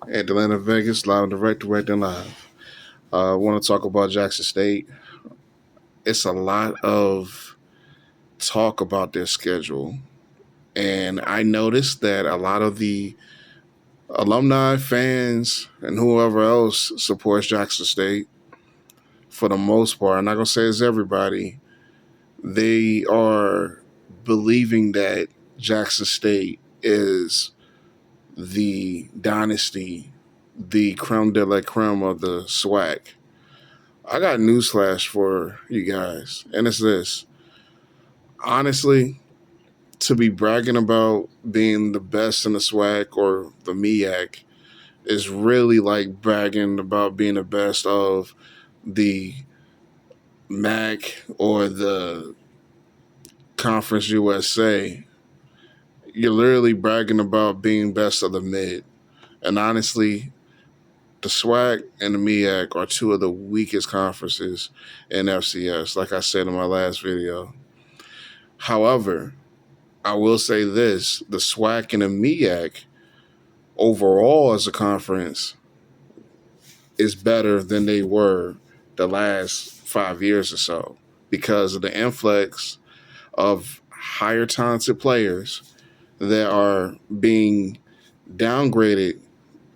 At Atlanta, Vegas, live and direct and live. I want to talk about Jackson State. It's a lot of talk about their schedule. And I noticed that a lot of the alumni, fans, and whoever else supports Jackson State, for the most part, I'm not going to say it's everybody, they are believing that Jackson State is the dynasty, the creme de la creme of the SWAC. I got newsflash for you guys, and it's this. Honestly, to be bragging about being the best in the SWAC or the MEAC is really like bragging about being the best of the MAC or the Conference USA. You're literally bragging about being best of the mid. And honestly, the SWAC and the MEAC are two of the weakest conferences in FCS, like I said in my last video. However, I will say this: the SWAC and the MEAC overall as a conference is better than they were the last 5 years or so because of the influx of higher talented players that are being downgraded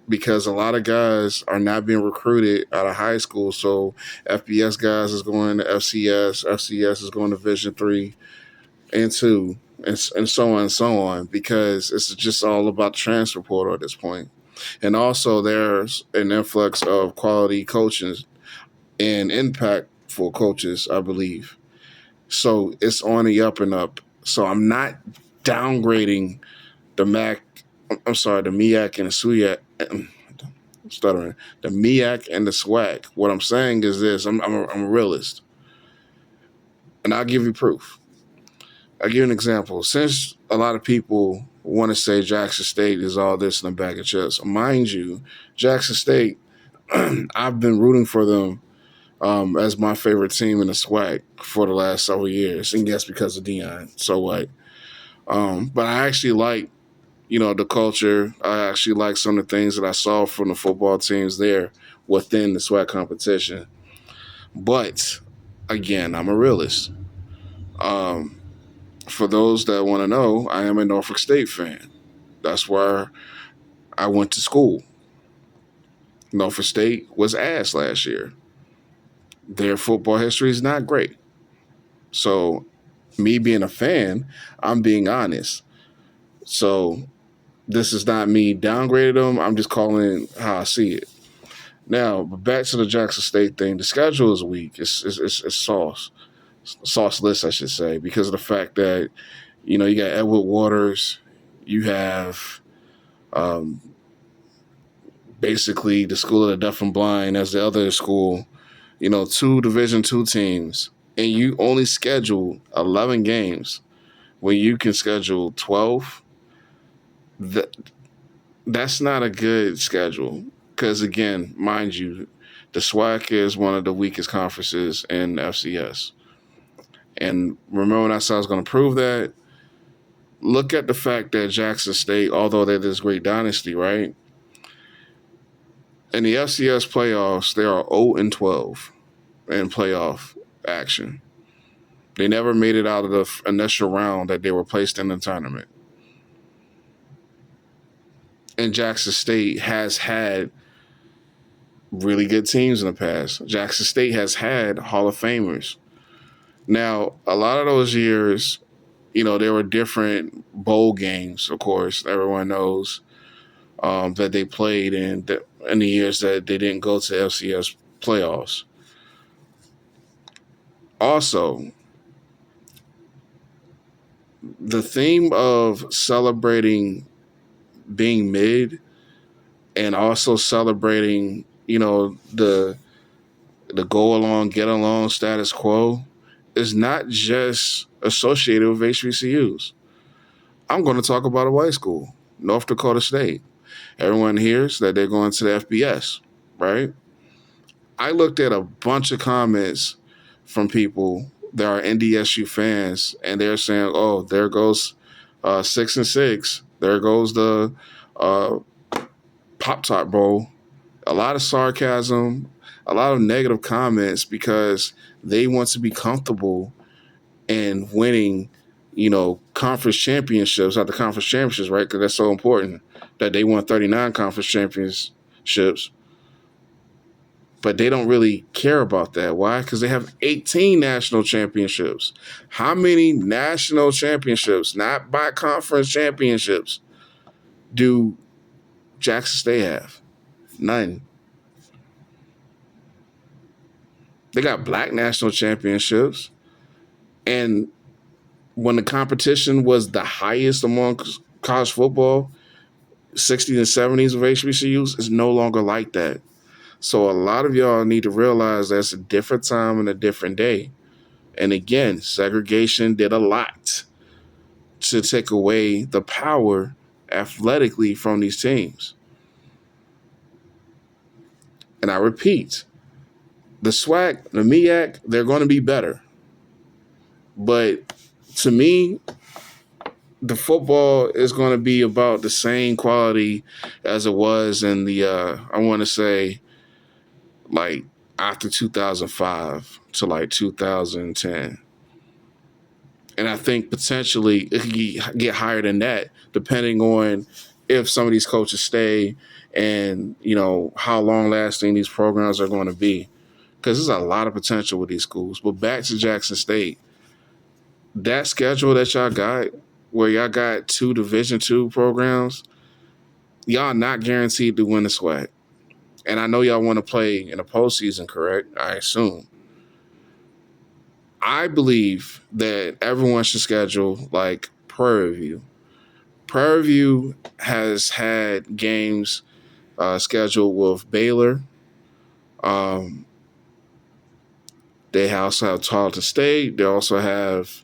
because a lot of guys are not being recruited out of high school. So FBS guys is going to FCS, FCS is going to Division 3 and 2, and so on and so on, because it's just all about the transfer portal at this point. And also there's an influx of quality coaches and impactful coaches, I believe. So it's on the up and up. So I'm not downgrading the MAC, I'm sorry, the MEAC and the SWIAC. Stuttering. The MEAC and the SWAC. What I'm saying is this: I'm a realist, and I'll give you proof. I'll give you an example. Since a lot of people want to say Jackson State is all this in a bag of chips, mind you, Jackson State, I've been rooting for them as my favorite team in the SWAC for the last several years, and yes, because of Dion. So what? But I actually like, the culture. I actually like some of the things that I saw from the football teams there within the SWAC competition. But again, I'm a realist. Um, for those that want to know, I am a Norfolk State fan. That's where I went to school. Norfolk State was ass last year. Their football history is not great. So, me being a fan, I'm being honest. So, this is not me downgrading them. I'm just calling how I see it. Now, back to the Jackson State thing. The schedule is weak. It's sauceless, I should say, because of the fact that you got Edward Waters, you have um, basically the School of the Deaf and Blind as the other school. Two Division 2 teams, and you only schedule 11 games when you can schedule 12. That that's not a good schedule. Because again, mind you, the SWAC is one of the weakest conferences in FCS. And remember when I said I was going to prove that? Look at the fact that Jackson State, although they're this great dynasty, right? In the FCS playoffs, they are 0-12 in playoff action. They never made it out of the initial round that they were placed in the tournament. And Jackson State has had really good teams in the past. Jackson State has had Hall of Famers. Now, a lot of those years, there were different bowl games, of course. Everyone knows that they played in the years that they didn't go to FCS playoffs. Also, the theme of celebrating being mid and also celebrating, the go along, get along status quo is not just associated with HBCUs. I'm going to talk about a white school, North Dakota State. Everyone hears that they're going to the FBS, right? I looked at a bunch of comments from people that are NDSU fans, and they're saying, "Oh, there goes 6-6. There goes the Pop Tart Bowl, a lot of sarcasm, a lot of negative comments because they want to be comfortable in winning, conference championships after conference championships, right? Because that's so important that they won 39 conference championships, but they don't really care about that. Why? Because they have 18 national championships. How many national championships, not by conference championships, do Jackson State have? None. They got black national championships. And when the competition was the highest among college football, 60s and 70s of HBCUs, is no longer like that. So a lot of y'all need to realize that's a different time and a different day. And again, segregation did a lot to take away the power athletically from these teams. And I repeat, the SWAC, the MEAC, they're going to be better. But to me, the football is going to be about the same quality as it was in the, I want to say, like after 2005 to like 2010. And I think potentially it could get higher than that, depending on if some of these coaches stay and, how long lasting these programs are going to be. Because there's a lot of potential with these schools. But back to Jackson State, that schedule that y'all got, where y'all got 2 Division II programs, y'all not guaranteed to win the SWAC. And I know y'all want to play in the postseason, correct? I assume. I believe that everyone should schedule like Prairie View. Prairie View has had games scheduled with Baylor. They also have Tarleton State. They also have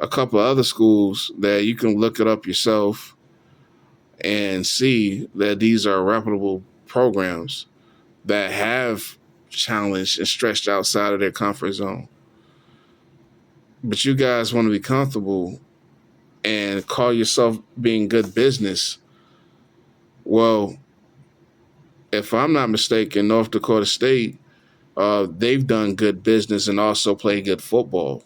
a couple of other schools that you can look it up yourself and see that these are reputable programs that have challenged and stretched outside of their comfort zone. But you guys want to be comfortable and call yourself being good business. Well, if I'm not mistaken, North Dakota State, they've done good business and also play good football.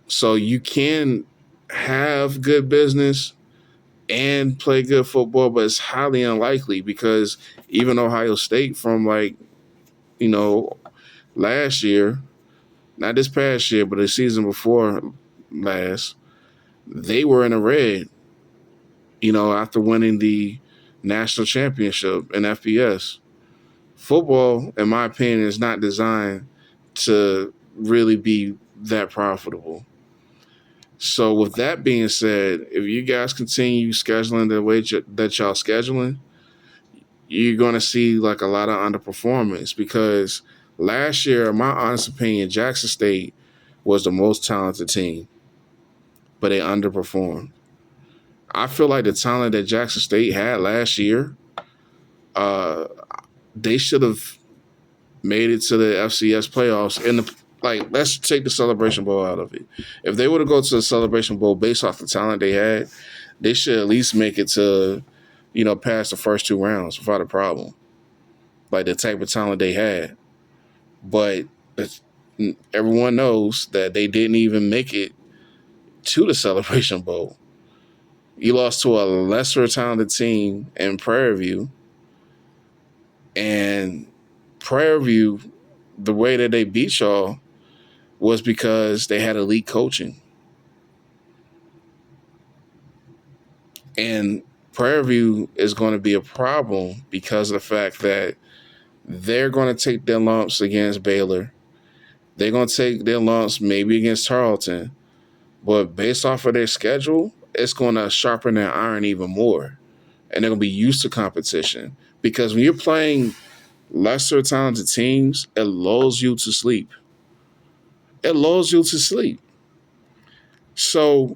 So you can have good business and play good football, but it's highly unlikely because even Ohio State from last year, not this past year, but the season before last, they were in the red, after winning the national championship in FBS. Football, in my opinion, is not designed to really be that profitable. So with that being said, if you guys continue scheduling the way that y'all scheduling, you're going to see like a lot of underperformance because last year, in my honest opinion, Jackson State was the most talented team, but they underperformed. I feel like the talent that Jackson State had last year, they should have made it to the FCS playoffs. Let's take the Celebration Bowl out of it. If they were to go to the Celebration Bowl based off the talent they had, they should at least make it to, past the first 2 rounds without a problem. Like the type of talent they had. But everyone knows that they didn't even make it to the Celebration Bowl. You lost to a lesser talented team in Prairie View. And Prairie View, the way that they beat y'all was because they had elite coaching. And Prairie View is going to be a problem because of the fact that they're going to take their lumps against Baylor. They're going to take their lumps maybe against Tarleton. But based off of their schedule, it's going to sharpen their iron even more. And they're going to be used to competition. Because when you're playing lesser talented teams, it lulls you to sleep. It lulls you to sleep. So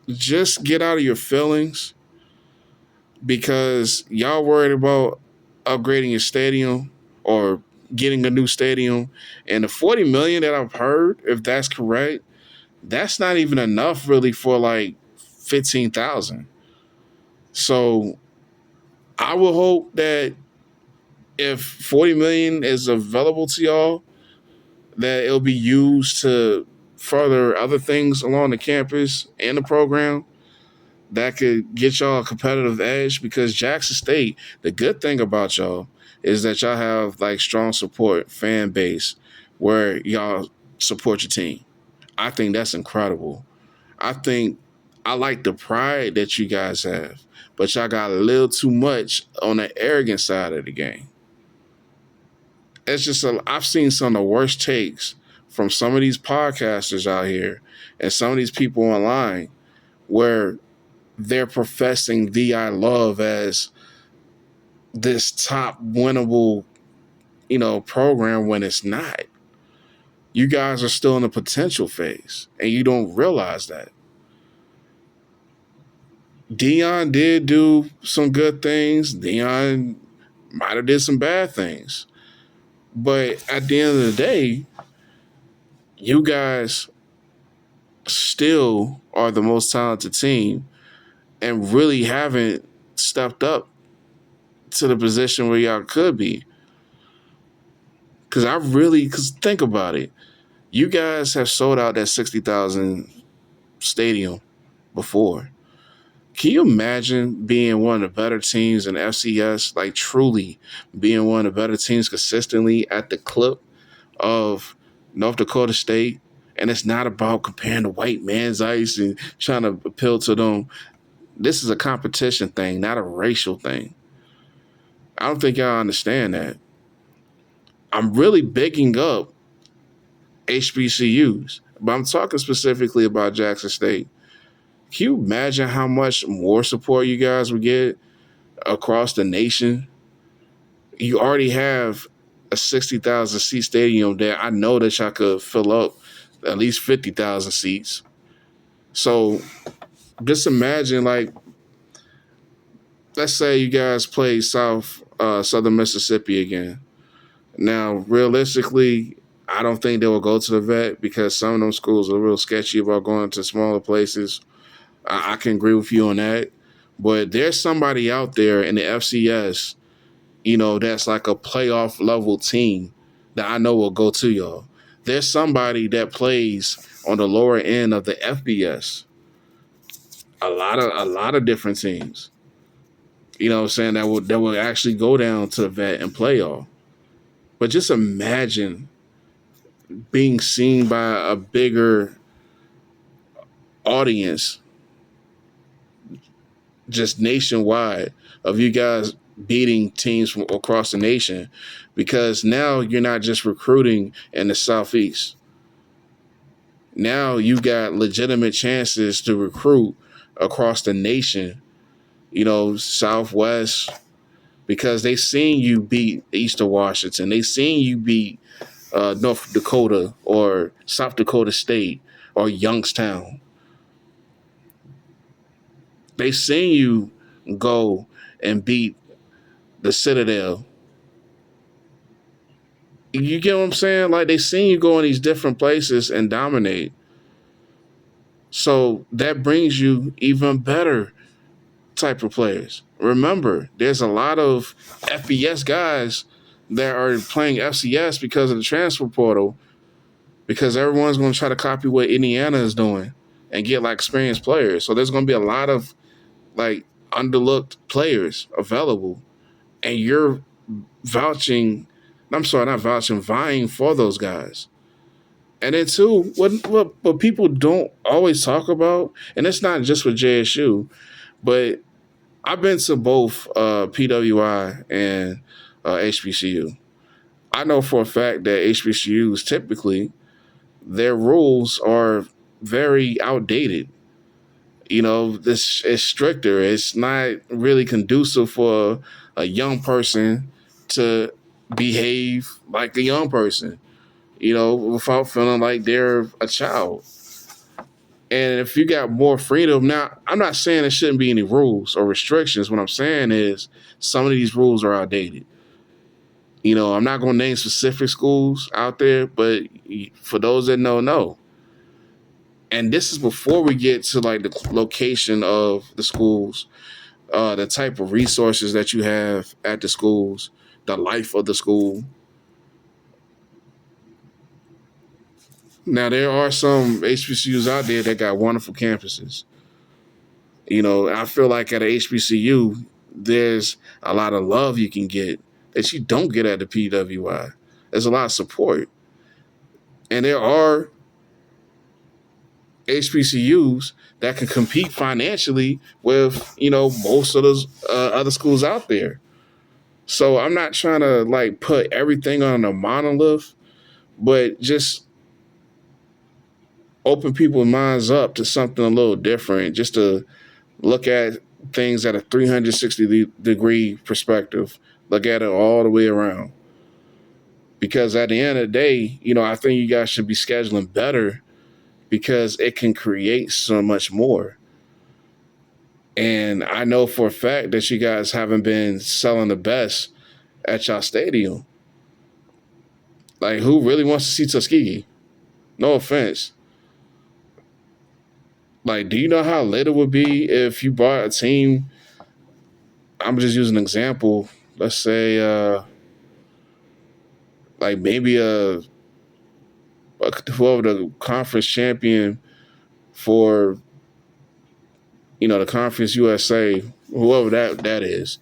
just get out of your feelings because y'all worried about upgrading your stadium or getting a new stadium. And the $40 million that I've heard, if that's correct, that's not even enough really for like 15,000. So I will hope that if 40 million is available to y'all, that it'll be used to further other things along the campus and the program that could get y'all a competitive edge. Because Jackson State, the good thing about y'all is that y'all have like strong support fan base where y'all support your team. I think that's incredible. I think I like the pride that you guys have, but y'all got a little too much on the arrogant side of the game. It's just I've seen some of the worst takes from some of these podcasters out here and some of these people online where they're professing VI love as this top winnable, program when it's not. You guys are still in the potential phase and you don't realize that. Dion did do some good things. Dion might have did some bad things. But at the end of the day, you guys still are the most talented team and really haven't stepped up to the position where y'all could be. Because think about it. You guys have sold out that 60,000 stadium before. Can you imagine being one of the better teams in FCS, like truly being one of the better teams consistently at the clip of North Dakota State? And it's not about comparing the white man's ice and trying to appeal to them. This is a competition thing, not a racial thing. I don't think y'all understand that. I'm really bigging up HBCUs, but I'm talking specifically about Jackson State. Can you imagine how much more support you guys would get across the nation? You already have a 60,000 seat stadium that I know that y'all could fill up at least 50,000 seats. So just imagine, like, let's say you guys play Southern Mississippi again. Now, realistically, I don't think they will go to the vet because some of them schools are real sketchy about going to smaller places. I can agree with you on that. But there's somebody out there in the FCS, that's like a playoff level team that I know will go to y'all. There's somebody that plays on the lower end of the FBS. A lot of different teams. You know what I'm saying, that will actually go down to the vet and play y'all. But just imagine being seen by a bigger audience just nationwide of you guys beating teams from across the nation, because now you're not just recruiting in the Southeast. Now you got legitimate chances to recruit across the nation, Southwest, because they seen you beat Eastern Washington. They seen you beat North Dakota or South Dakota State or Youngstown. They seen you go and beat the Citadel. You get what I'm saying? Like, they seen you go in these different places and dominate. So that brings you even better type of players. Remember, there's a lot of FBS guys that are playing FCS because of the transfer portal, because everyone's going to try to copy what Indiana is doing and get like experienced players. So there's going to be a lot of like underlooked players available, and you're vouching. I'm sorry, not vouching, vying for those guys. And then too, what people don't always talk about, and it's not just with JSU, but I've been to both PWI and HBCU. I know for a fact that HBCUs typically their rules are very outdated. This is stricter. It's not really conducive for a young person to behave like a young person, without feeling like they're a child. And if you got more freedom, now I'm not saying there shouldn't be any rules or restrictions. What I'm saying is some of these rules are outdated. I'm not going to name specific schools out there, but for those that know. And this is before we get to like the location of the schools. the type of resources that you have at the schools, the life of the school. Now there are some HBCUs out there that got wonderful campuses. I feel like at a HBCU, there's a lot of love you can get that you don't get at the PWI. There's a lot of support, and there are HBCUs that can compete financially with most of those other schools out there. So I'm not trying to like put everything on a monolith, but just open people's minds up to something a little different, just to look at things at a 360-degree perspective, look at it all the way around. Because at the end of the day, I think you guys should be scheduling better because it can create so much more. And I know for a fact that you guys haven't been selling the best at y'all stadium. Like, who really wants to see Tuskegee? No offense. Like, do you know how lit it would be if you brought a team? I'm just using an example. Let's say, like maybe whoever the conference champion for, the Conference USA, whoever that is.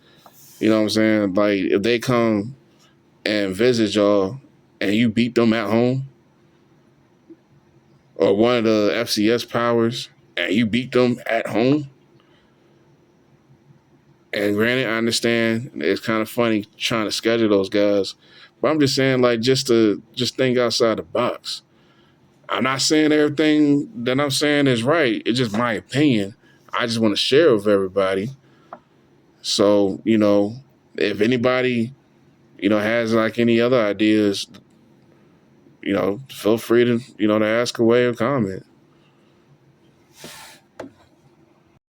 You know what I'm saying? Like, if they come and visit y'all and you beat them at home, or one of the FCS powers and you beat them at home. And granted, I understand it's kind of funny trying to schedule those guys, but I'm just saying, like, just think outside the box. I'm not saying everything that I'm saying is right. It's just my opinion. I just want to share with everybody. So, if anybody, has like any other ideas, feel free to, to ask away or comment.